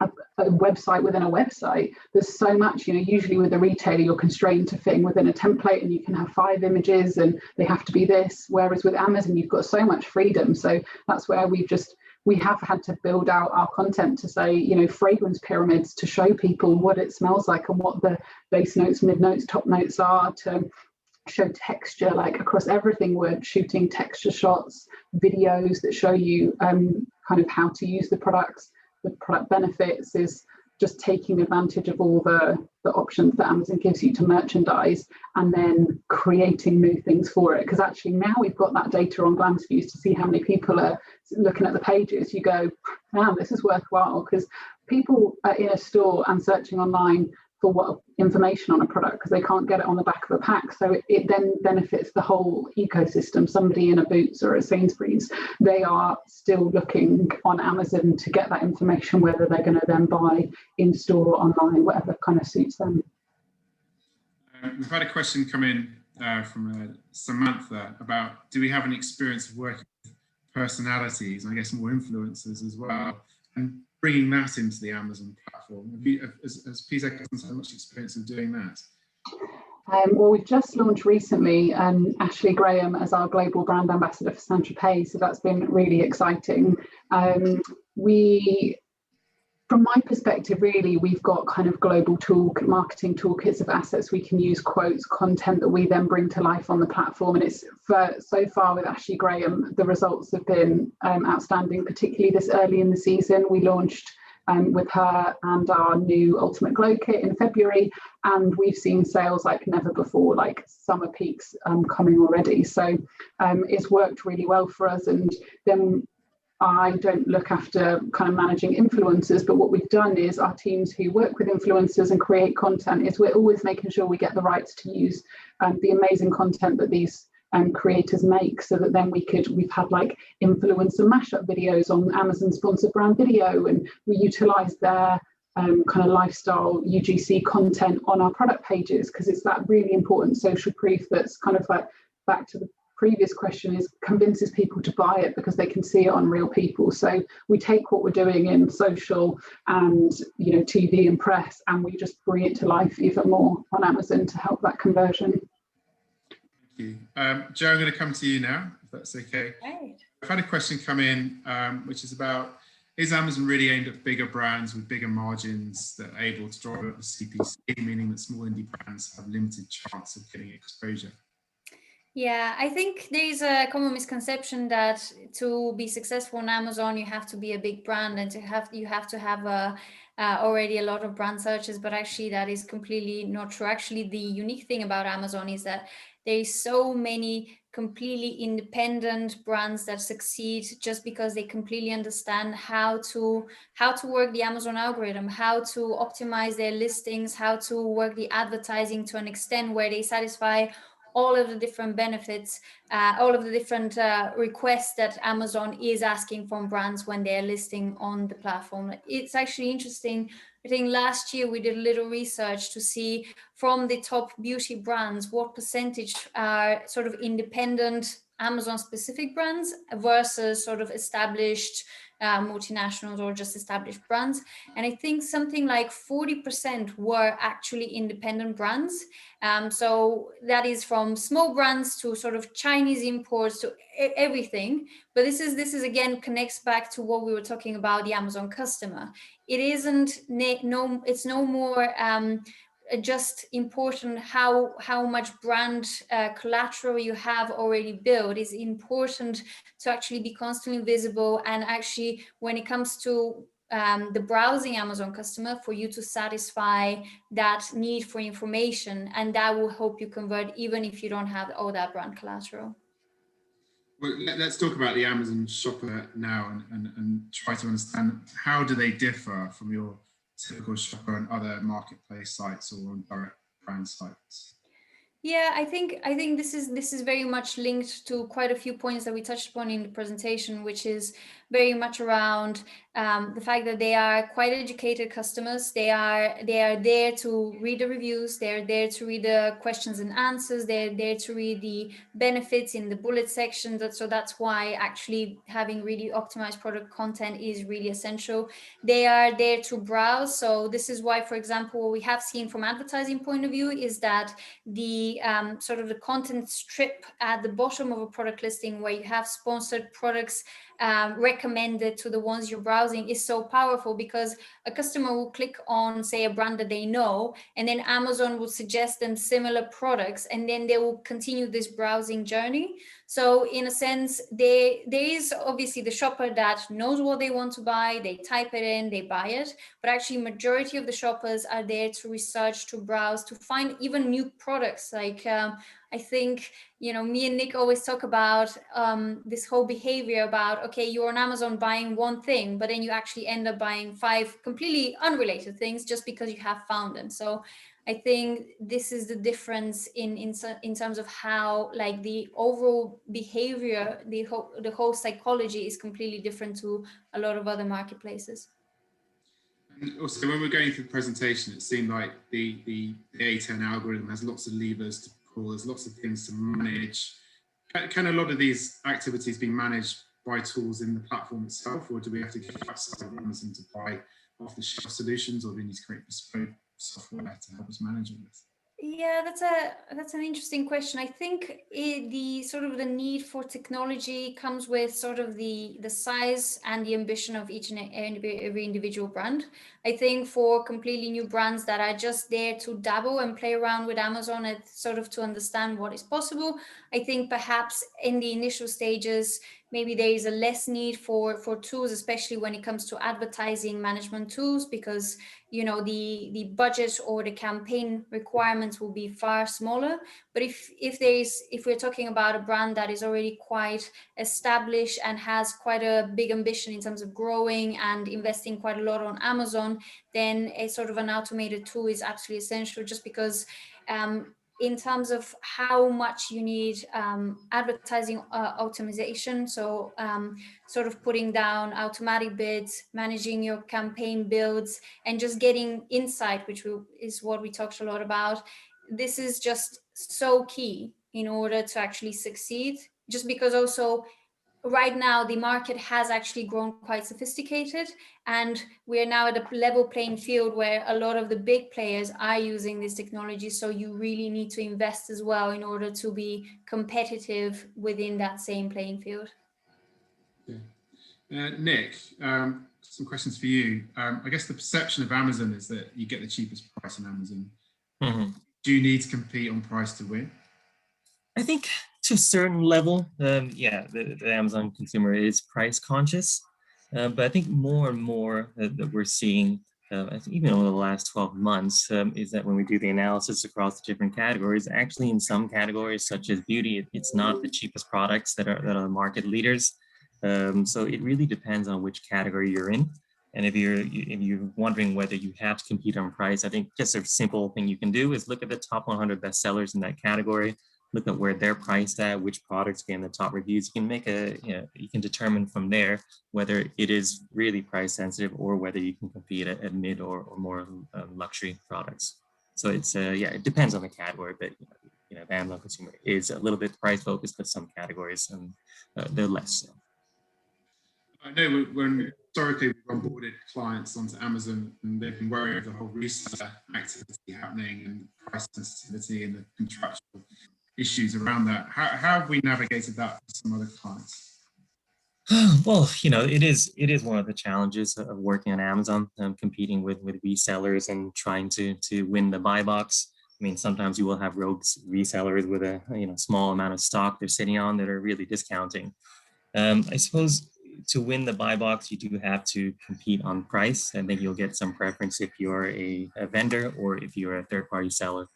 a website within a website. There's so much, usually with a retailer, you're constrained to fitting within a template, and you can have 5 images and they have to be this. Whereas with Amazon, you've got so much freedom. So that's where we have had to build out our content to say, fragrance pyramids to show people what it smells like and what the base notes, mid notes, top notes are, to show texture, like across everything. We're shooting texture shots, videos that show you kind of how to use the products, the product benefits, is just taking advantage of all the options that Amazon gives you to merchandise, and then creating new things for it. Because actually now we've got that data on glance views to see how many people are looking at the pages. You go, wow, this is worthwhile, because people are in a store and searching online for what information on a product, because they can't get it on the back of a pack. So it then benefits the whole ecosystem. Somebody in a Boots or a Sainsbury's, they are still looking on Amazon to get that information, whether they're going to then buy in store or online, whatever kind of suits them. We've had a question come in from Samantha about, do we have any experience of working with personalities, and I guess more influencers as well, and bringing that into the Amazon platform? Has PZ Cussons had much experience of doing that? Well, we've just launched recently Ashley Graham as our global brand ambassador for Saint Tropez, so that's been really exciting. From my perspective, really, we've got kind of global marketing toolkits of assets we can use, quotes, content that we then bring to life on the platform. And it's so far with Ashley Graham, the results have been outstanding, particularly this early in the season. We launched with her and our new Ultimate Glow Kit in February, and we've seen sales like never before, like summer peaks coming already. So it's worked really well for us. And then I don't look after kind of managing influencers, but what we've done is our teams who work with influencers and create content is we're always making sure we get the rights to use the amazing content that these creators make, so that then we've had like influencer mashup videos on Amazon sponsored brand video, and we utilize their kind of lifestyle UGC content on our product pages, because it's that really important social proof that's kind of like back to the previous question, is convinces people to buy it because they can see it on real people. So we take what we're doing in social and TV and press, and we just bring it to life even more on Amazon to help that conversion. Thank you. Joe, I'm going to come to you now, if that's okay. Right. I've had a question come in, which is about, is Amazon really aimed at bigger brands with bigger margins that are able to drive up the CPC, meaning that small indie brands have limited chance of getting exposure? Yeah, I think there's a common misconception that to be successful on Amazon, you have to be a big brand and you have to have already a lot of brand searches, but actually that is completely not true. Actually, the unique thing about Amazon is that there's so many completely independent brands that succeed just because they completely understand how to work the Amazon algorithm, how to optimize their listings, how to work the advertising to an extent where they satisfy all of the different benefits, all of the different requests that Amazon is asking from brands when they're listing on the platform. It's actually interesting. I think last year we did a little research to see from the top beauty brands, what percentage are sort of independent Amazon specific brands versus sort of established multinationals or just established brands. And I think something like 40% were actually independent brands. So that is from small brands to sort of Chinese imports to everything. But this is again connects back to what we were talking about, the Amazon customer. It isn't it's no more just important how much brand collateral you have already built. Is important to actually be constantly visible, and actually when it comes to the browsing Amazon customer, for you to satisfy that need for information, and that will help you convert even if you don't have all that brand collateral. Well, let's talk about the Amazon shopper now and try to understand, how do they differ from your typical shopper on other marketplace sites or on direct brand sites? Yeah, I think this is very much linked to quite a few points that we touched upon in the presentation, which is very much around the fact that they are quite educated customers. They are there to read the reviews. They're there to read the questions and answers. They're there to read the benefits in the bullet section. So that's why actually having really optimized product content is really essential. They are there to browse. So this is why, for example, what we have seen from advertising point of view is that the sort of the content strip at the bottom of a product listing, where you have sponsored products recommended to the ones you're browsing, is so powerful, because a customer will click on, say, a brand that they know, and then Amazon will suggest them similar products, and then they will continue this browsing journey. So in a sense, there is obviously the shopper that knows what they want to buy, they type it in, they buy it, but actually majority of the shoppers are there to research, to browse, to find even new products. Like I think, me and Nick always talk about this whole behavior about, okay, you're on Amazon buying one thing, but then you actually end up buying 5 completely unrelated things just because you have found them. So I think this is the difference in terms of how, like, the overall behavior, the whole psychology is completely different to a lot of other marketplaces. And also, when we're going through the presentation, it seemed like the A10 algorithm has lots of levers to pull. There's lots of things to manage. Can a lot of these activities be managed by tools in the platform itself, or do we have to go outside of Amazon to buy off-the-shelf solutions, or do we need to create bespoke software to help us manage all this? Yeah, that's an interesting question. I think the sort of the need for technology comes with sort of the size and the ambition of each and every individual brand. I think for completely new brands that are just there to dabble and play around with Amazon and sort of to understand what is possible, I think perhaps in the initial stages, maybe there is a less need for tools, especially when it comes to advertising management tools, because the budget or the campaign requirements will be far smaller. But if we're talking about a brand that is already quite established and has quite a big ambition in terms of growing and investing quite a lot on Amazon, then a sort of an automated tool is absolutely essential, just because in terms of how much you need advertising optimization, so sort of putting down automatic bids, managing your campaign builds, and just getting insight, which is what we talked a lot about. This is just so key in order to actually succeed, just because also right now the market has actually grown quite sophisticated, and we're now at a level playing field where a lot of the big players are using this technology. So you really need to invest as well in order to be competitive within that same playing field. Nick, some questions for you. I guess the perception of Amazon is that you get the cheapest price on Amazon. Mm-hmm. Do you need to compete on price to win? I think to a certain level, the Amazon consumer is price conscious, but I think more and more that we're seeing, I think even over the last 12 months, is that when we do the analysis across the different categories, actually in some categories such as beauty, it's not the cheapest products that are market leaders. So it really depends on which category you're in. And if you're wondering whether you have to compete on price, I think just a simple thing you can do is look at the top 100 bestsellers in that category. Look at where they're priced at, which products get in the top reviews. You can make you can determine from there whether it is really price sensitive or whether you can compete at mid or more luxury products. So it's it depends on the category, but the Amazon consumer is a little bit price focused, but some categories they're less so. I know when historically we've onboarded clients onto Amazon and they've been worried of the whole reseller activity happening and price sensitivity and the contractual issues around that. How have we navigated that for some other clients? Well, it is one of the challenges of working on Amazon, competing with resellers and trying to win the buy box. I mean, sometimes you will have rogue resellers with a small amount of stock they're sitting on that are really discounting. I suppose to win the buy box, you do have to compete on price. I think you'll get some preference if you're a vendor or if you're a third-party seller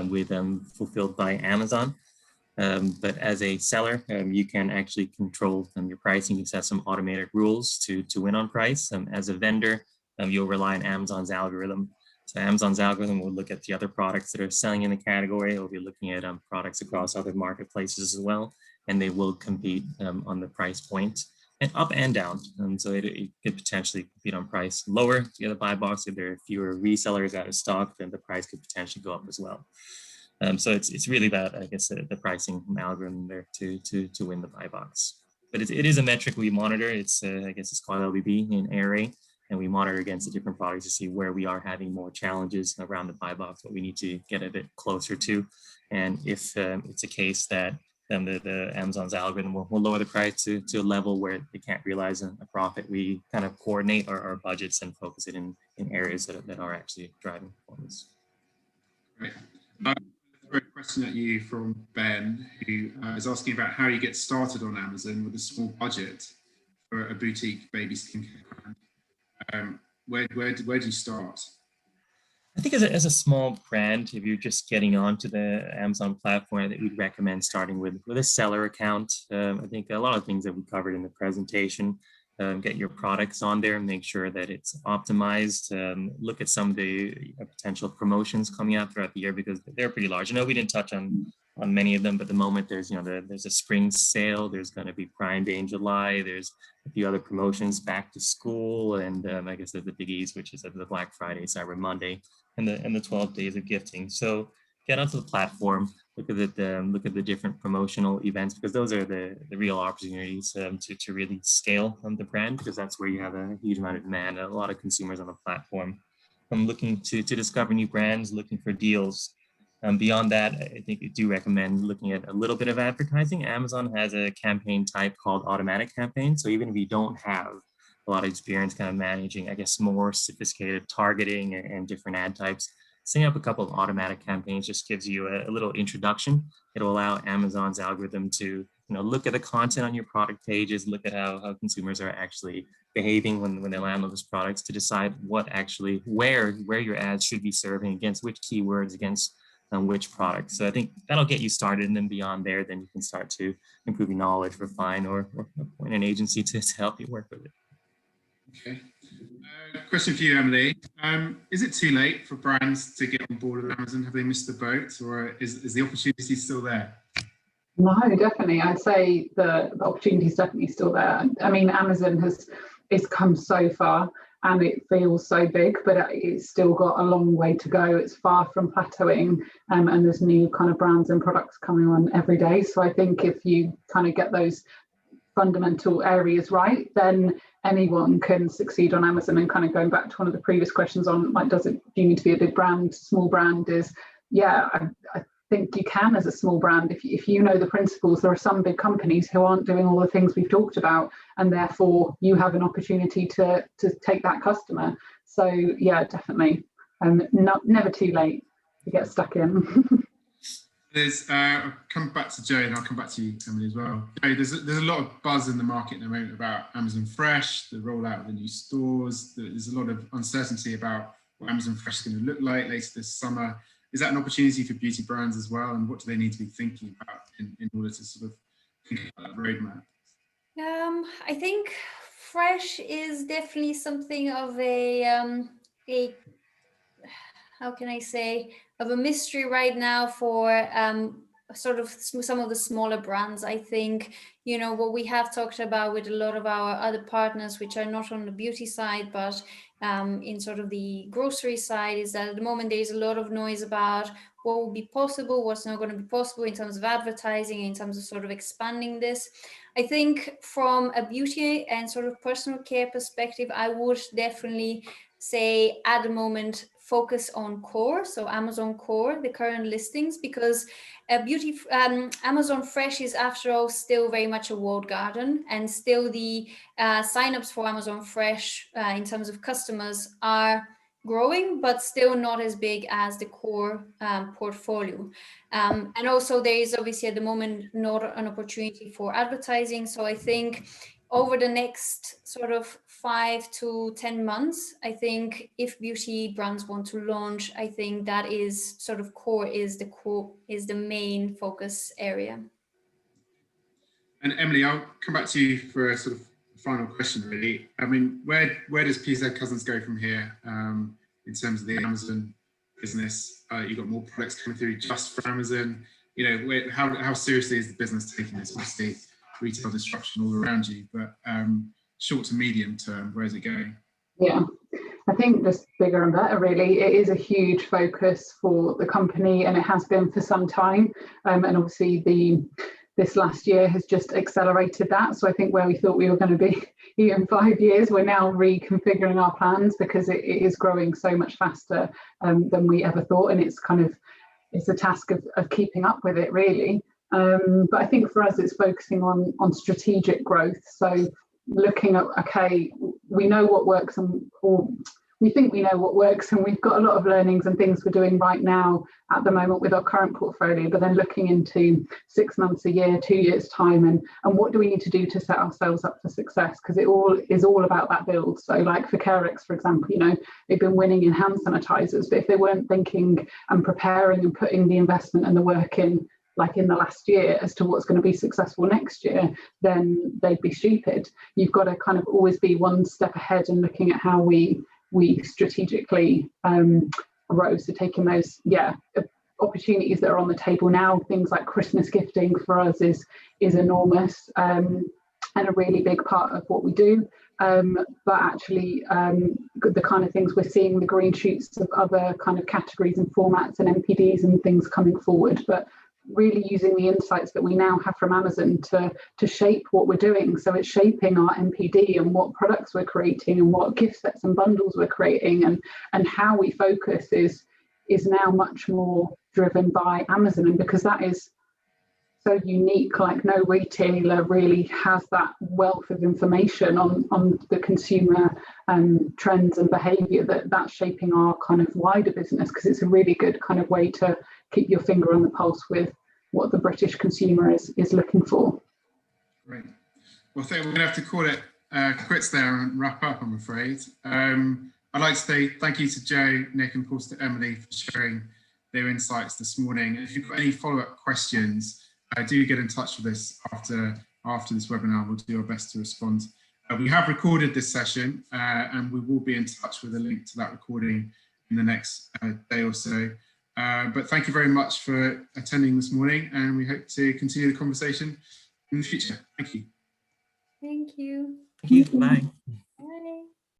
with fulfilled by Amazon. But as a seller, you can actually control your pricing. You set some automated rules to win on price. As a vendor, you'll rely on Amazon's algorithm. So Amazon's algorithm will look at the other products that are selling in the category. It'll be looking at products across other marketplaces as well, and they will compete on the price point. And up and down. So it could potentially compete on price lower to get a buy box. If there are fewer resellers out of stock, then the price could potentially go up as well. So it's really about, I guess, the pricing algorithm there to win the buy box. But it is a metric we monitor. It's I guess it's called LBB in ARA, and we monitor against the different products to see where we are having more challenges around the buy box, what we need to get a bit closer to. And if it's a case that then the Amazon's algorithm will lower the price to a level where they can't realize a profit. We kind of coordinate our budgets and focus it in areas that are actually driving performance. Great. A question at you from Ben, who is asking about how you get started on Amazon with a small budget for a boutique baby skincare brand. Where do you start? I think as a small brand, if you're just getting onto the Amazon platform, I think we'd recommend starting with a seller account. I think a lot of things that we covered in the presentation, get your products on there and make sure that it's optimized. Look at some of the potential promotions coming out throughout the year because they're pretty large. I know we didn't touch on many of them, but at the moment there's there's a spring sale, there's going to be Prime Day in July, there's a few other promotions, back to school, and I guess there's the biggies, which is the Black Friday, Cyber Monday, and the 12 days of gifting. So get onto the platform, look at the different promotional events, because those are the real opportunities to really scale the brand, because that's where you have a huge amount of demand, a lot of consumers on the platform. I'm looking to discover new brands, looking for deals. Beyond that, I think I do recommend looking at a little bit of advertising. Amazon has a campaign type called automatic campaign. So even if you don't have a lot of experience kind of managing, I guess, more sophisticated targeting and different ad types, setting up a couple of automatic campaigns just gives you a little introduction. It'll allow Amazon's algorithm to look at the content on your product pages, look at how consumers are actually behaving when they land on those products, to decide what actually where your ads should be serving, against which keywords, against which products. So I think that'll get you started, and then beyond there, then you can start to improve your knowledge, refine, or appoint an agency to help you work with it. Okay. Question for you, Emily. Is it too late for brands to get on board with Amazon? Have they missed the boat, or is the opportunity still there? No, definitely. I'd say the opportunity is definitely still there. I mean, Amazon has come so far and it feels so big, but it's still got a long way to go. It's far from plateauing, and there's new kind of brands and products coming on every day. So I think if you kind of get those fundamental areas right, then anyone can succeed on Amazon. And kind of going back to one of the previous questions on, like, do you need to be a big brand, small brand, is, yeah, I think you can as a small brand. If you know the principles, there are some big companies who aren't doing all the things we've talked about, and therefore you have an opportunity to take that customer. So yeah, definitely, never too late to get stuck in. I'll come back to Joe, and I'll come back to you, Emily, as well. Joe, there's a lot of buzz in the market at the moment about Amazon Fresh, the rollout of the new stores. There's a lot of uncertainty about what Amazon Fresh is going to look like later this summer. Is that an opportunity for beauty brands as well? And what do they need to be thinking about in order to sort of think about that roadmap? I think Fresh is definitely something of a how can I say, of a mystery right now for sort of some of the smaller brands. I think, what we have talked about with a lot of our other partners, which are not on the beauty side, but in sort of the grocery side, is that at the moment there's a lot of noise about what will be possible, what's not going to be possible in terms of advertising, in terms of sort of expanding this. I think from a beauty and sort of personal care perspective, I would definitely say at the moment focus on core, so Amazon core, the current listings, because Amazon Fresh is, after all, still very much a walled garden, and still the signups for Amazon Fresh in terms of customers are growing, but still not as big as the core portfolio. And also there is obviously at the moment not an opportunity for advertising. So I think over the next sort of 5 to 10 months, I think if beauty brands want to launch, I think that is sort of core is the main focus area. And Emily, I'll come back to you for a sort of final question, really. I mean, where does PZ Cussons go from here in terms of the Amazon business? You've got more products coming through just for Amazon. How seriously is the business taking this? Obviously, retail disruption all around you, but short to medium term, where's it going? Yeah, I think just bigger and better, really. It is a huge focus for the company, and it has been for some time. And obviously this last year has just accelerated that. So I think where we thought we were going to be in 5 years, we're now reconfiguring our plans, because it is growing so much faster than we ever thought. And it's a task of keeping up with it, really. But I think for us, it's focusing on strategic growth. So looking at, okay, we know what works, or we think we know what works, and we've got a lot of learnings and things we're doing right now at the moment with our current portfolio, but then looking into 6 months, a year, 2 years time, and what do we need to do to set ourselves up for success? Because it all is all about that build. So like for Carex, for example, they've been winning in hand sanitizers, but if they weren't thinking and preparing and putting the investment and the work in, like in the last year, as to what's going to be successful next year, then they'd be stupid. You've got to kind of always be one step ahead and looking at how we strategically grow. So taking those opportunities that are on the table now, things like Christmas gifting for us is enormous and a really big part of what we do. But actually the kind of things we're seeing, the green shoots of other kind of categories and formats and NPDs and things coming forward, but really using the insights that we now have from Amazon to shape what we're doing. So it's shaping our NPD and what products we're creating and what gift sets and bundles we're creating, and how we focus is now much more driven by Amazon. And because that is so unique, like no retailer really has that wealth of information on the consumer trends and behaviour that's shaping our kind of wider business, because it's a really good kind of way to keep your finger on the pulse with what the British consumer is looking for. Great. Well, I think we're going to have to call it quits there and wrap up, I'm afraid. I'd like to say thank you to Joe, Nick, and of course to Emily for sharing their insights this morning. If you've got any follow-up questions, do get in touch with us after this webinar. We'll do our best to respond. We have recorded this session and we will be in touch with a link to that recording in the next day or so. But thank you very much for attending this morning, and we hope to continue the conversation in the future. Thank you. Thank you. Thank you. Bye.